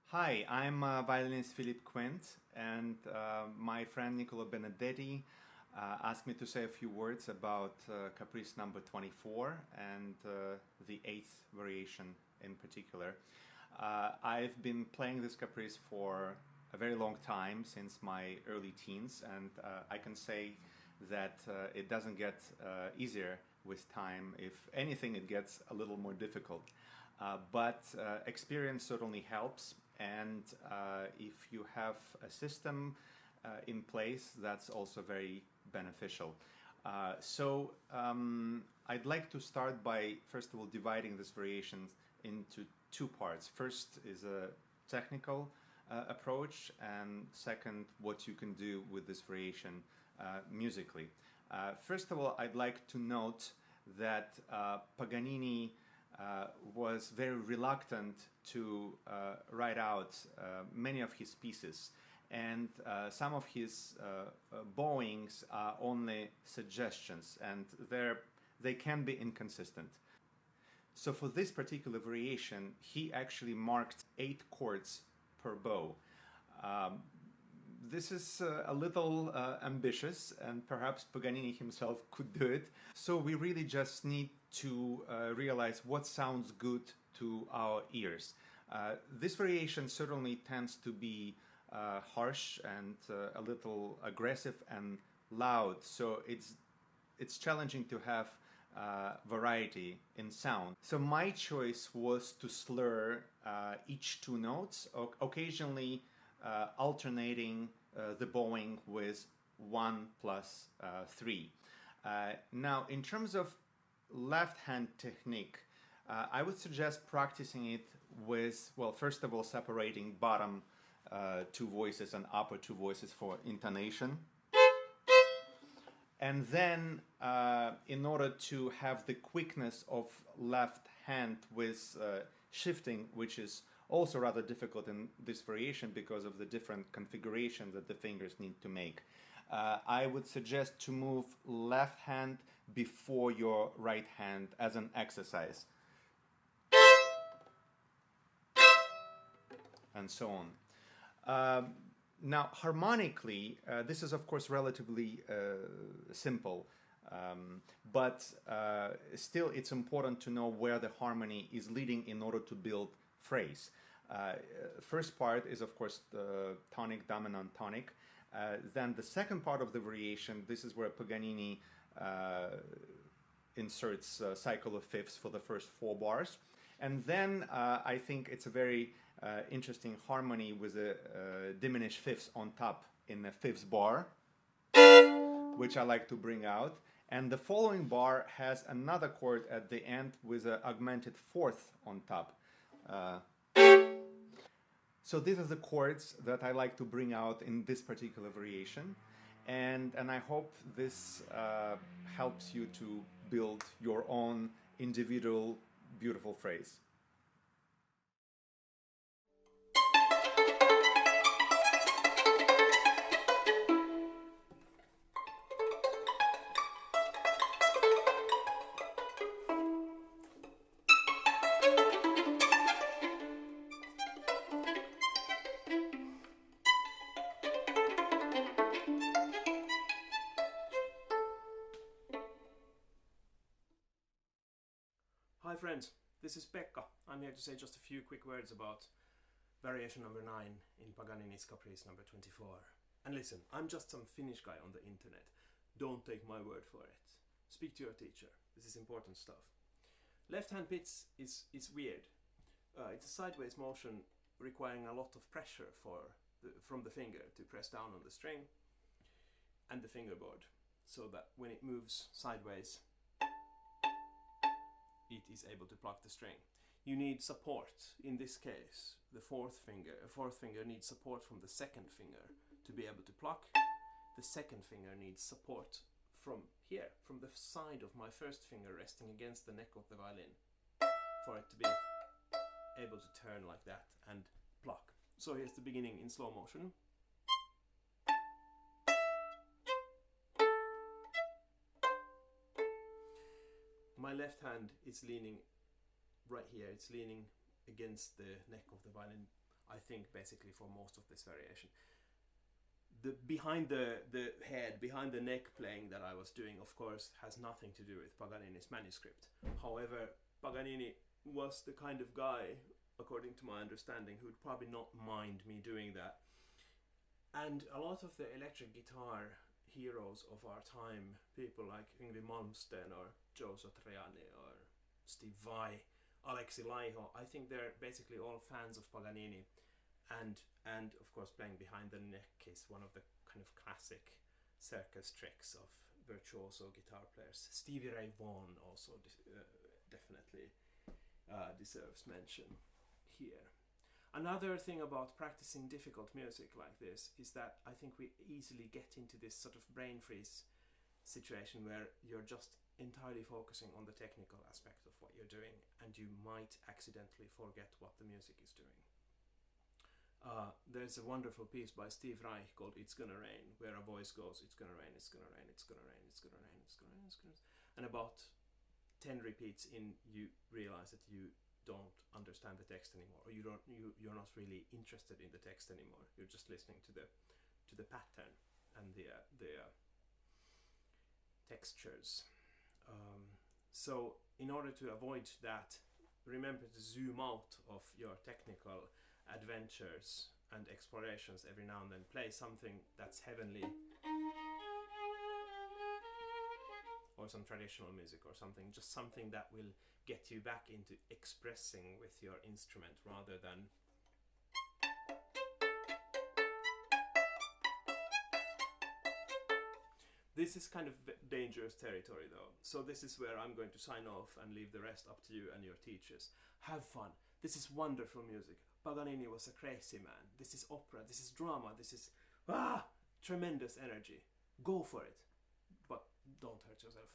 Hi, I'm violinist Philippe Quint, and my friend Niccolo Benedetti asked me to say a few words about Caprice number 24 and the eighth variation in particular. I've been playing this Caprice for a very long time, since my early teens, and I can say that it doesn't get easier with time. If anything, it gets a little more difficult. But experience certainly helps, and if you have a system in place, that's also very beneficial. I'd like to start by, first of all, dividing this variation into two parts. First is a technical approach, and second, what you can do with this variation musically. First of all, I'd like to note that Paganini was very reluctant to write out many of his pieces, and some of his bowings are only suggestions, and they can be inconsistent. So for this particular variation, he actually marked 8 chords per bow. This is a little ambitious, and perhaps Paganini himself could do it. So we really just need to realize what sounds good to our ears. This variation certainly tends to be harsh and a little aggressive and loud, so it's challenging to have variety in sound. So my choice was to slur each 2 notes, occasionally alternating the bowing with 1 plus 3. Now, in terms of left hand technique, I would suggest practicing it with, well, first of all, separating bottom 2 voices and upper 2 voices for intonation. And then, in order to have the quickness of left hand with shifting, which is also rather difficult in this variation because of the different configuration that the fingers need to make, I would suggest to move left hand before your right hand as an exercise, and so on. Now, harmonically, this is of course relatively simple, but still it's important to know where the harmony is leading in order to build phrase. First part is of course the tonic, dominant, tonic. Then the second part of the variation, this is where Paganini inserts a cycle of fifths for the first 4 bars. And then I think it's a very interesting harmony with a diminished fifths on top in the 5th bar, which I like to bring out. And the following bar has another chord at the end with an augmented 4th on top. So these are the chords that I like to bring out in this particular variation, and I hope this helps you to build your own individual beautiful phrase. Hi friends, this is Pekka. I'm here to say just a few quick words about variation number 9 in Paganini's Caprice number 24. And listen, I'm just some Finnish guy on the internet. Don't take my word for it. Speak to your teacher. This is important stuff. Left hand pitch is weird. It's a sideways motion requiring a lot of pressure from the finger to press down on the string and the fingerboard, so that when it moves sideways, it is able to pluck the string. You need support. In this case, the fourth finger needs support from the second finger to be able to pluck. The second finger needs support from here, from the side of my first finger resting against the neck of the violin, for it to be able to turn like that and pluck. So here's the beginning in slow motion. My left hand is leaning right here, it's leaning against the neck of the violin. I think, basically for most of this variation. The behind the head, behind the neck playing that I was doing, of course, has nothing to do with Paganini's manuscript. However, Paganini was the kind of guy, according to my understanding, who'd probably not mind me doing that. And a lot of the electric guitar heroes of our time, people like Yngwie Malmsteen or Joe Satriani or Steve Vai, Alexi Laiho, I think they're basically all fans of Paganini. And of course, playing behind the neck is one of the kind of classic circus tricks of virtuoso guitar players. Stevie Ray Vaughan also definitely deserves mention here. Another thing about practicing difficult music like this is that I think we easily get into this sort of brain freeze situation where you're just entirely focusing on the technical aspect of what you're doing, and you might accidentally forget what the music is doing. There's a wonderful piece by Steve Reich called It's Gonna Rain, where a voice goes, it's gonna rain, it's gonna rain, it's gonna rain, it's gonna rain, it's gonna rain, it's gonna rain. And about 10 repeats in, you realize that you don't understand the text anymore, or you're not really interested in the text anymore. You're just listening to the pattern and the textures. So in order to avoid that, remember to zoom out of your technical adventures and explorations every now and then. Play something that's heavenly, or some traditional music or something, just something that will get you back into expressing with your instrument rather than this is kind of dangerous territory though. So this is where I'm going to sign off and leave the rest up to you and your teachers. Have fun. This is wonderful music. Paganini was a crazy man. This is opera, this is drama, this is tremendous energy. Go for it, but don't hurt yourself.